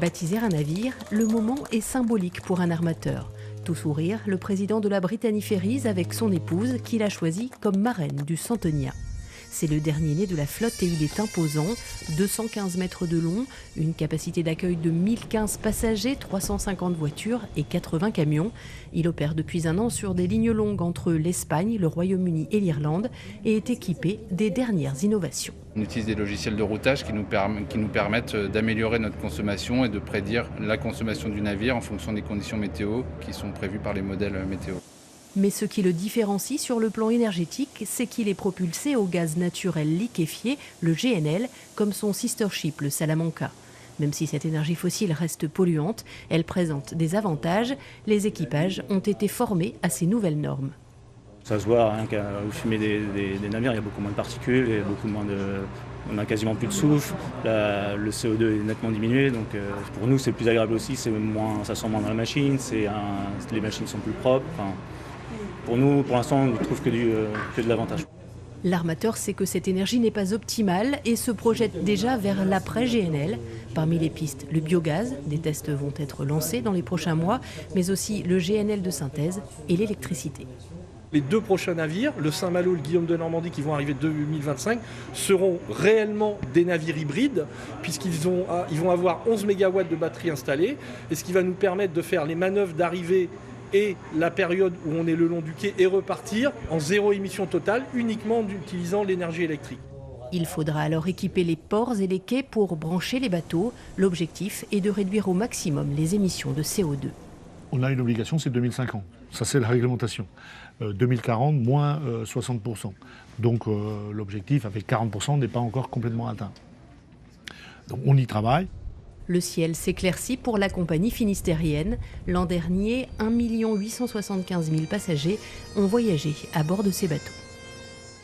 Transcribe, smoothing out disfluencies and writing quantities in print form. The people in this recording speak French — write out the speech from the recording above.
Baptiser un navire, le moment est symbolique pour un armateur. Tout sourire, le président de la Brittany Ferries avec son épouse qu'il a choisi comme marraine du Centenia. C'est le dernier né de la flotte et il est imposant. 215 mètres de long, une capacité d'accueil de 1015 passagers, 350 voitures et 80 camions. Il opère depuis un an sur des lignes longues entre l'Espagne, le Royaume-Uni et l'Irlande et est équipé des dernières innovations. On utilise des logiciels de routage qui nous permettent d'améliorer notre consommation et de prédire la consommation du navire en fonction des conditions météo qui sont prévues par les modèles météo. Mais ce qui le différencie sur le plan énergétique, c'est qu'il est propulsé au gaz naturel liquéfié, le GNL, comme son sister ship, le Salamanca. Même si cette énergie fossile reste polluante, elle présente des avantages. Les équipages ont été formés à ces nouvelles normes. Ça se voit, rien qu'au fumer des navires, il y a beaucoup moins de particules, il y a beaucoup moins on a quasiment plus de souffle, le CO2 est nettement diminué, donc pour nous c'est plus agréable aussi, ça sent moins dans la machine, les machines sont plus propres. Pour nous, pour l'instant, on ne trouve que de l'avantage. L'armateur sait que cette énergie n'est pas optimale et se projette déjà vers l'après-GNL. Parmi les pistes, le biogaz, des tests vont être lancés dans les prochains mois, mais aussi le GNL de synthèse et l'électricité. Les deux prochains navires, le Saint-Malo et le Guillaume de Normandie qui vont arriver en 2025, seront réellement des navires hybrides puisqu'ils vont avoir 11 MW de batterie installée et ce qui va nous permettre de faire les manœuvres d'arrivée et la période où on est le long du quai et repartir en zéro émission totale uniquement en utilisant l'énergie électrique. Il faudra alors équiper les ports et les quais pour brancher les bateaux. L'objectif est de réduire au maximum les émissions de CO2. On a une obligation, c'est 2050. Ça, c'est la réglementation. 2040, moins 60%. Donc l'objectif, avec 40%, n'est pas encore complètement atteint. Donc on y travaille. Le ciel s'éclaircit pour la compagnie finistérienne. L'an dernier, 1 875 000 passagers ont voyagé à bord de ces bateaux.